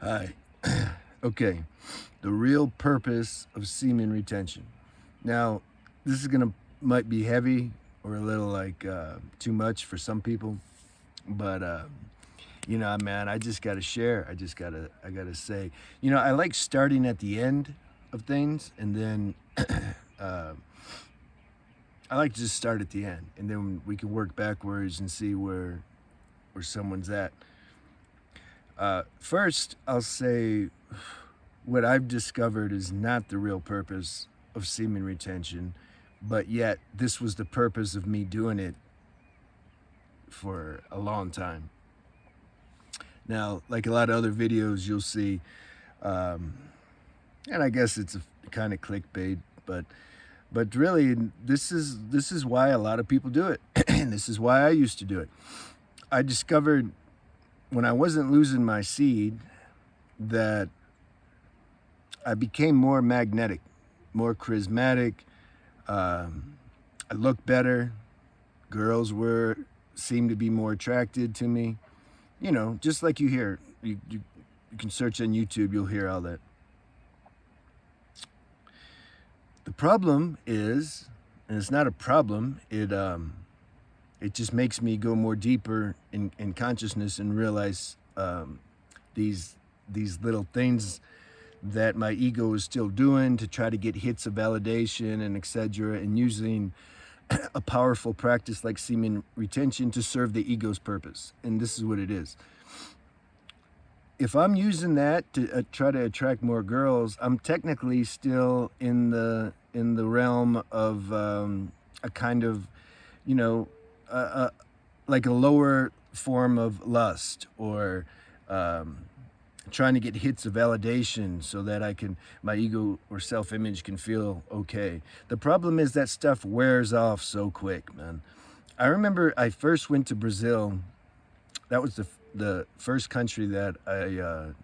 Hi. Okay. The real purpose of semen retention. Now, this is gonna might be heavy or a little like too much for some people, but man, I just gotta share. I gotta say, I like starting at the end of things, and then uh, I like to just start at the end, and then we can work backwards and see where someone's at. First, I'll say what I've discovered is not the real purpose of semen retention, but yet this was the purpose of me doing it for a long time. Now, like a lot of other videos, you'll see, um, and I guess it's a kind of clickbait, but really, this is why a lot of people do it, and this is why I used to do it. I discovered when I wasn't losing my seed that I became more magnetic, more charismatic. I looked better. Girls were seemed to be more attracted to me. Just like you hear, you can search on YouTube, you'll hear all that. The problem is, and it's not a problem, it just makes me go more deeper in consciousness and realize these these little things that my ego is still doing to try to get hits of validation and etc. and using a powerful practice like semen retention to serve the ego's purpose. And this is what it is. If I'm using that to try to attract more girls, I'm technically still in the realm of a kind of, you know, like a lower form of lust or um, trying to get hits of validation so that my ego or self-image can feel okay. The problem is that stuff wears off so quick, man. I remember I first went to Brazil. That was the first country that I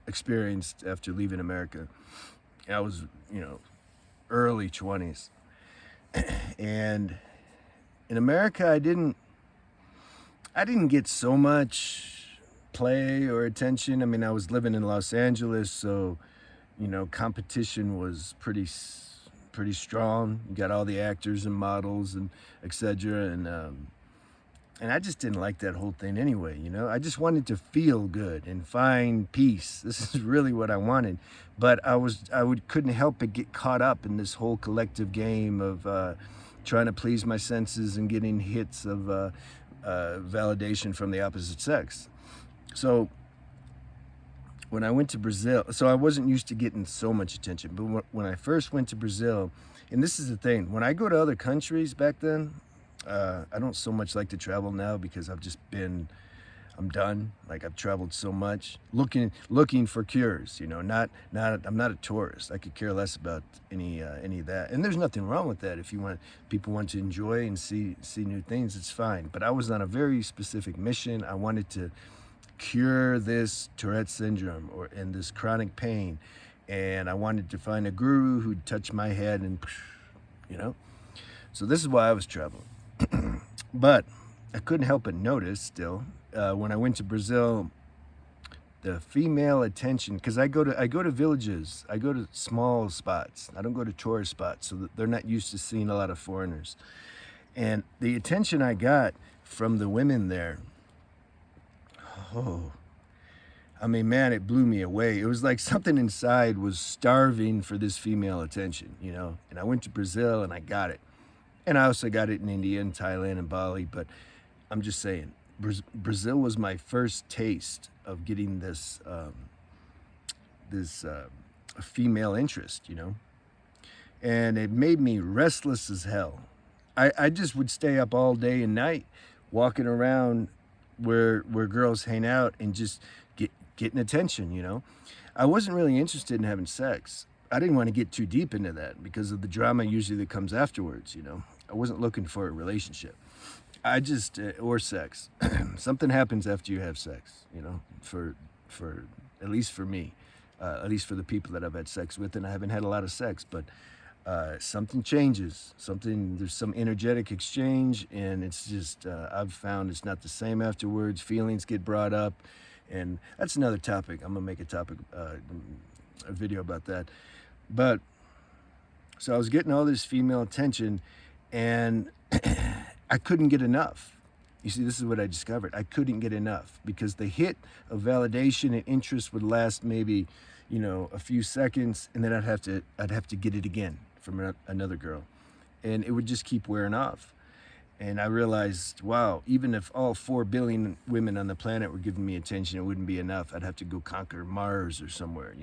experienced after leaving America. I was, early 20s. And in America, I didn't get so much play or attention. I mean, I was living in Los Angeles, so competition was pretty strong. You got all the actors and models and etc. And I just didn't like that whole thing anyway. I just wanted to feel good and find peace. This is really what I wanted, but couldn't help but get caught up in this whole collective game of trying to please my senses and getting hits of validation from the opposite sex. So when I went to Brazil, so I wasn't used to getting so much attention. But when I first went to Brazil, and this is the thing, when I go to other countries back then, I don't so much like to travel now because I'm done. Like I've traveled so much, looking for cures. I'm not a tourist. I could care less about any of that. And there's nothing wrong with that. If people want to enjoy and see new things, it's fine. But I was on a very specific mission. I wanted to cure this Tourette syndrome and this chronic pain, and I wanted to find a guru who'd touch my head and, you know. So this is why I was traveling. But I couldn't help but notice still when I went to Brazil, the female attention, because I go to villages, I go to small spots. I don't go to tourist spots, so that they're not used to seeing a lot of foreigners. And the attention I got from the women there, oh, I mean, man, it blew me away. It was like something inside was starving for this female attention. And I went to Brazil and I got it. And I also got it in India and Thailand and Bali. But I'm just saying, Brazil was my first taste of getting this female interest. And it made me restless as hell. I just would stay up all day and night walking around where girls hang out and just getting attention. I wasn't really interested in having sex. I didn't want to get too deep into that because of the drama usually that comes afterwards. I wasn't looking for a relationship. Or sex. Something happens after you have sex, for at least for me, at least for the people that I've had sex with, and I haven't had a lot of sex, but something changes. There's some energetic exchange, and it's just, I've found it's not the same afterwards. Feelings get brought up, And that's another topic. I'm gonna make a video about that. But so I was getting all this female attention, and I couldn't get enough. You see, this is what I discovered. I couldn't get enough because the hit of validation and interest would last maybe, a few seconds, and then I'd have to get it again from another girl, and it would just keep wearing off. And I realized, wow, even if all 4 billion women on the planet were giving me attention, it wouldn't be enough. I'd have to go conquer Mars or somewhere.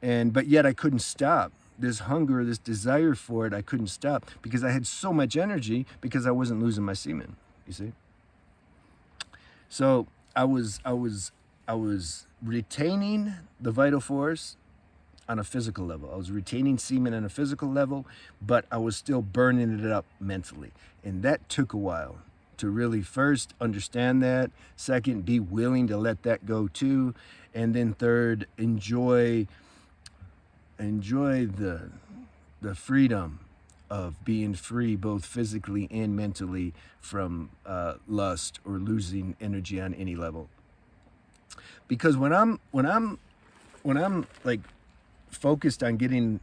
But yet I couldn't stop. This hunger, this desire for it, I couldn't stop because I had so much energy because I wasn't losing my semen, you see? So I was retaining the vital force on a physical level. I was retaining semen on a physical level, but I was still burning it up mentally. And that took a while to really first understand that, second, be willing to let that go too, and then third, enjoy the freedom of being free both physically and mentally from lust or losing energy on any level. Because when I'm like focused on getting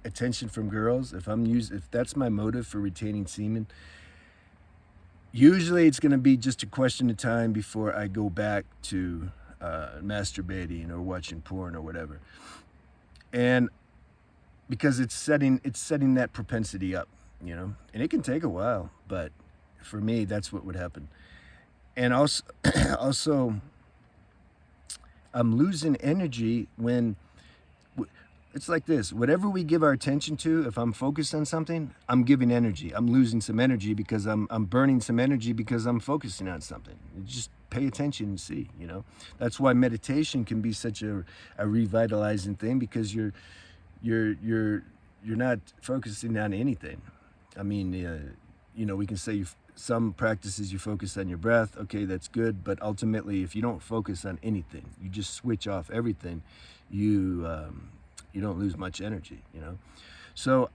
attention from girls, if that's my motive for retaining semen, usually it's going to be just a question of time before I go back to masturbating or watching porn or whatever. And because it's setting that propensity up, and it can take a while, but for me, that's what would happen. And also, I'm losing energy when it's like this. Whatever we give our attention to, if I'm focused on something, I'm giving energy. I'm losing some energy because I'm burning some energy because I'm focusing on something. Just pay attention and see, That's why meditation can be such a revitalizing thing, because you're not focusing on anything. I mean, we can say some practices you focus on your breath. Okay, that's good. But ultimately, if you don't focus on anything, you just switch off everything, you don't lose much energy, So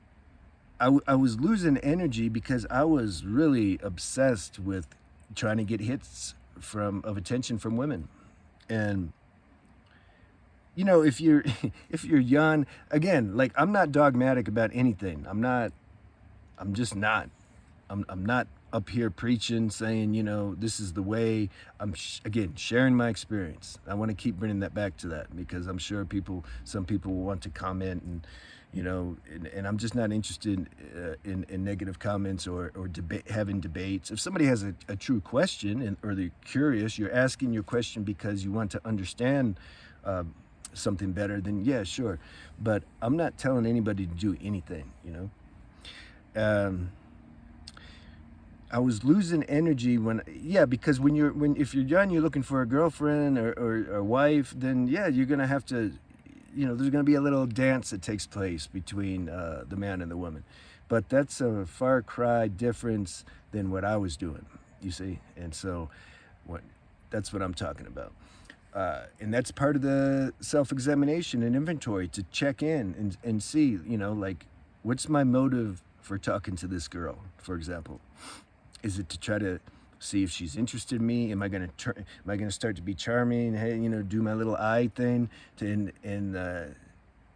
I was losing energy because I was really obsessed with trying to get hits of attention from women. And if you're young, again, like, I'm not dogmatic about anything. I'm just not. I'm not up here preaching, saying, this is the way. I'm again sharing my experience. I want to keep bringing that back to that, because I'm sure some people will want to comment, and and I'm just not interested in negative comments or having debates. If somebody has a true question or they're curious, you're asking your question because you want to understand something better, then yeah, sure. But I'm not telling anybody to do anything, I was losing energy because if you're young, you're looking for a girlfriend or a wife, then yeah, you're gonna have to, there's gonna be a little dance that takes place between the man and the woman. But that's a far cry difference than what I was doing, you see. And so that's what I'm talking about. And that's part of the self-examination and inventory, to check in and see, like, what's my motive for talking to this girl, for example. Is it to try to see if she's interested in me? Am I gonna start to be charming? Hey, do my little eye thing and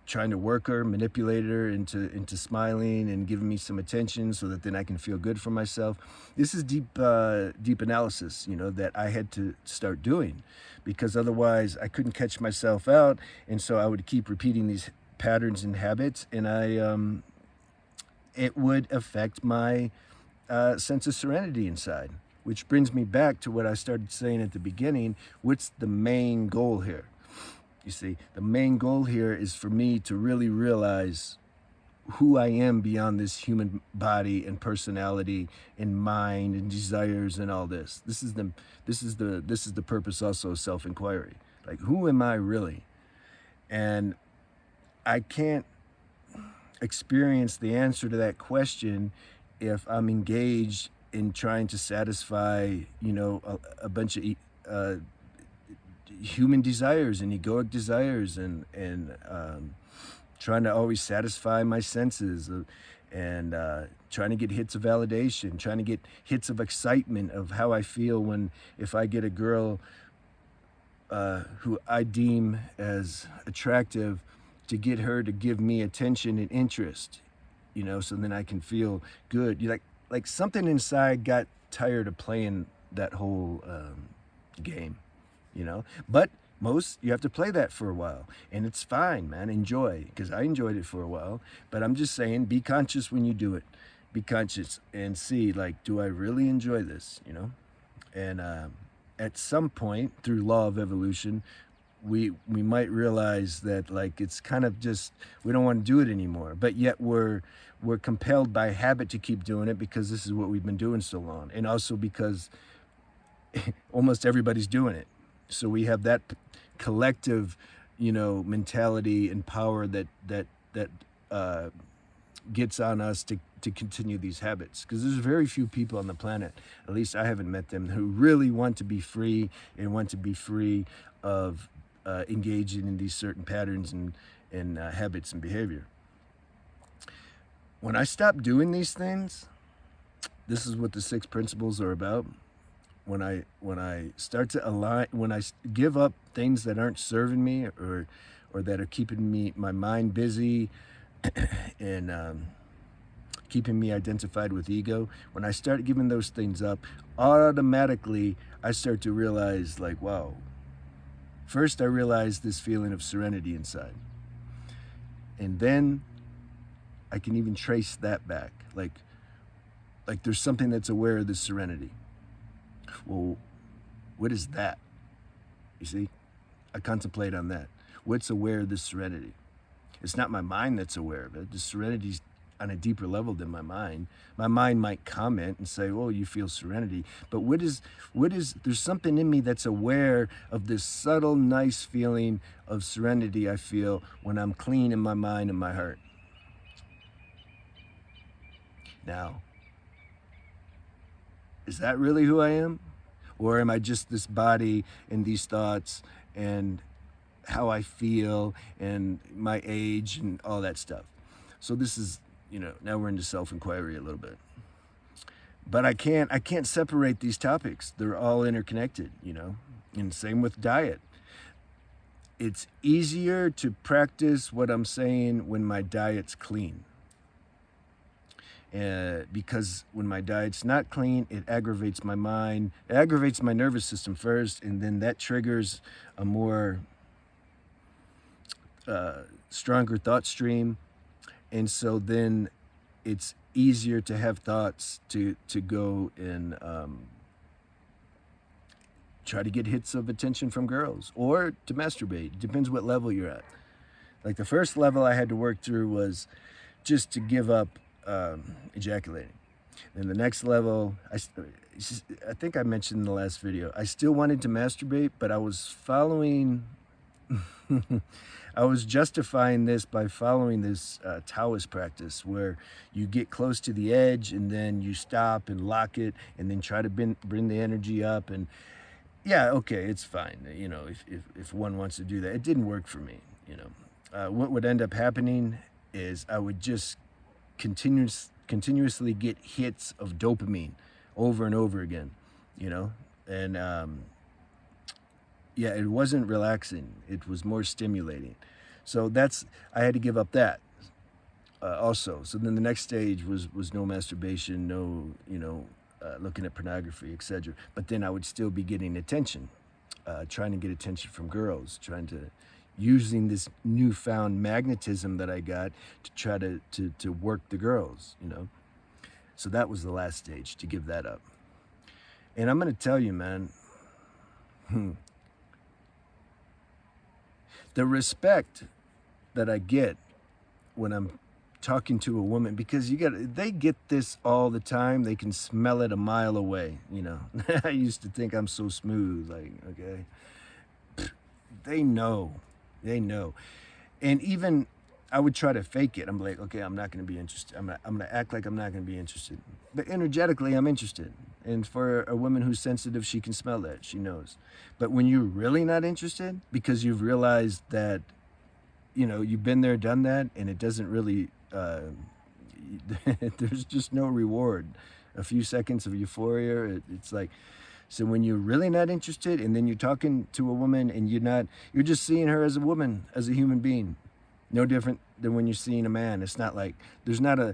trying to work her, manipulate her into smiling and giving me some attention, so that then I can feel good for myself. This is deep analysis, that I had to start doing, because otherwise I couldn't catch myself out, and so I would keep repeating these patterns and habits, and it would affect my sense of serenity inside. Which brings me back to what I started saying at the beginning. What's the main goal here? You see, the main goal here is for me to really realize who I am beyond this human body and personality and mind and desires and all this. This is the purpose also of self-inquiry. Like, who am I really? And I can't experience the answer to that question if I'm engaged in trying to satisfy, a bunch of human desires and egoic desires, and trying to always satisfy my senses, and trying to get hits of validation, trying to get hits of excitement of how I feel if I get a girl who I deem as attractive, to get her to give me attention and interest, so then I can feel good. Like something inside got tired of playing that whole game, But you have to play that for a while, and it's fine, man. Enjoy, because I enjoyed it for a while. But I'm just saying, be conscious when you do it. Be conscious and see, like, do I really enjoy this, And at some point, through law of evolution, we might realize that, like, it's kind of just, we don't want to do it anymore, but yet we're compelled by habit to keep doing it because this is what we've been doing so long, and also because almost everybody's doing it. So we have that collective, mentality and power that gets on us to continue these habits. Because there's very few people on the planet, at least I haven't met them, who really want to be free and want to be free of engaging in these certain patterns and habits and behavior. When I stop doing these things, this is what the 6 principles are about. When I start to align, when I give up things that aren't serving me or that are keeping my mind busy and keeping me identified with ego, when I start giving those things up, automatically I start to realize, like, wow. First, I realize this feeling of serenity inside. And then I can even trace that back. Like there's something that's aware of this serenity. Well, what is that? You see? I contemplate on that. What's aware of this serenity? It's not my mind that's aware of it. The serenity's on a deeper level than my mind. My mind might comment and say, oh, you feel serenity. But what is, there's something in me that's aware of this subtle, nice feeling of serenity I feel when I'm clean in my mind and my heart. Now, is that really who I am? Or am I just this body and these thoughts and how I feel and my age and all that stuff? So this is, now we're into self-inquiry a little bit. But I can't separate these topics. They're all interconnected, and same with diet. It's easier to practice what I'm saying when my diet's clean. Because when my diet's not clean, it aggravates my mind, it aggravates my nervous system first, and then that triggers a more stronger thought stream. And so then it's easier to have thoughts to go and try to get hits of attention from girls or to masturbate. Depends what level you're at. Like the first level I had to work through was just to give up ejaculating. Then the next level, I think I mentioned in the last video, I still wanted to masturbate, but I was following, I was justifying this by following this Taoist practice where you get close to the edge and then you stop and lock it and then try to bring the energy up. And yeah, okay, it's fine, if one wants to do that. It didn't work for me, What would end up happening is I would just continuously get hits of dopamine over and over again, and yeah, it wasn't relaxing. It was more stimulating. So I had to give up that also. So then the next stage was no masturbation, no, looking at pornography, etc. But then I would still be getting attention, trying to get attention from girls, using this newfound magnetism that I got to try to work the girls, So that was the last stage, to give that up. And I'm going to tell you, man, the respect that I get when I'm talking to a woman, because they get this all the time. They can smell it a mile away, I used to think I'm so smooth, like, okay. They know. And even I would try to fake it. I'm like, okay, I'm not going to be interested. I'm going to act like I'm not going to be interested. But energetically, I'm interested. And for a woman who's sensitive, she can smell that. She knows. But when you're really not interested, because you've realized that, you've been there, done that, and it doesn't really, there's just no reward. A few seconds of euphoria, it's like, So when you're really not interested, and then you're talking to a woman and you're just seeing her as a woman, as a human being, no different than when you're seeing a man. It's not like there's not a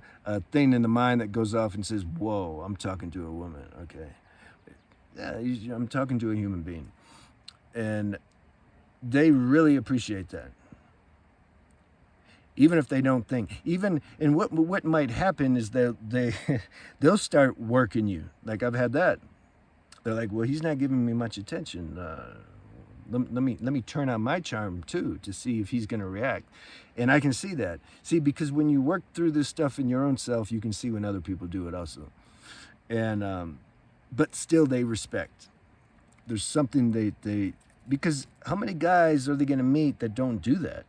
thing in the mind that goes off and says, whoa, I'm talking to a woman. Okay. Yeah, I'm talking to a human being. And they really appreciate that. Even if they don't think, and what might happen is they'll start working you. Like I've had that. They're like, well, he's not giving me much attention. Let me turn on my charm too to see if he's going to react. And I can see that. See, because when you work through this stuff in your own self, you can see when other people do it also. And but still they respect. There's something they because how many guys are they going to meet that don't do that,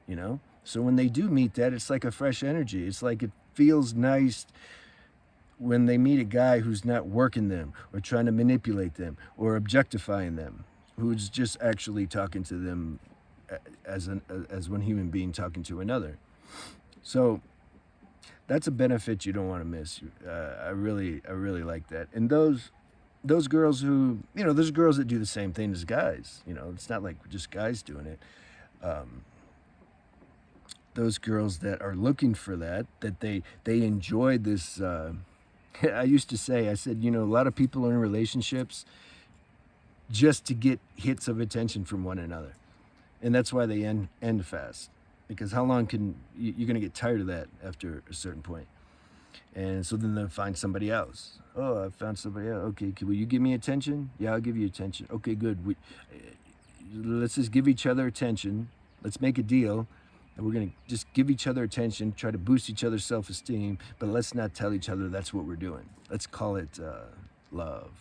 you know? So when they do meet that, it's like a fresh energy. It's like it feels nice when they meet a guy who's not working them or trying to manipulate them or objectifying them, who's just actually talking to them as one human being talking to another. So that's a benefit you don't want to miss. I really like that. And those girls who, there's girls that do the same thing as guys. It's not like just guys doing it. Those girls that are looking for that they enjoy this. I used to say, I said, a lot of people are in relationships just to get hits of attention from one another. And that's why they end fast. Because how long you're going to get tired of that after a certain point. And so then they'll find somebody else. Oh, I found somebody else. Okay, will you give me attention? Yeah, I'll give you attention. Okay, good. Let's just give each other attention. Let's make a deal. And we're going to just give each other attention, try to boost each other's self-esteem, but let's not tell each other that's what we're doing. Let's call it love,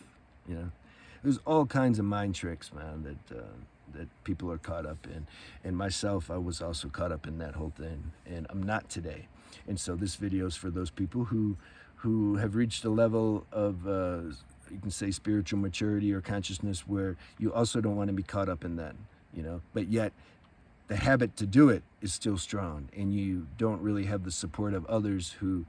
There's all kinds of mind tricks, man, that people are caught up in. And myself, I was also caught up in that whole thing, and I'm not today. And so this video is for those people who have reached a level of, you can say, spiritual maturity or consciousness where you also don't want to be caught up in that, but yet the habit to do it is still strong, and you don't really have the support of others who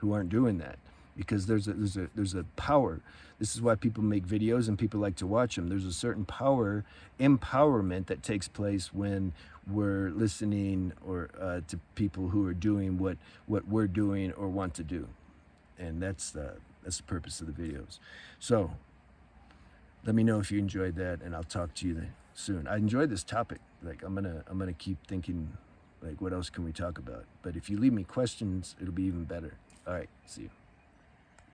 aren't doing that, because there's a power. This is why people make videos and people like to watch them. There's a certain empowerment that takes place when we're listening or to people who are doing what we're doing or want to do, and that's the purpose of the videos. So let me know if you enjoyed that, and I'll talk to you soon. I enjoyed this topic. Like I'm gonna keep thinking, like, what else can we talk about? But if you leave me questions, it'll be even better. All right, see you.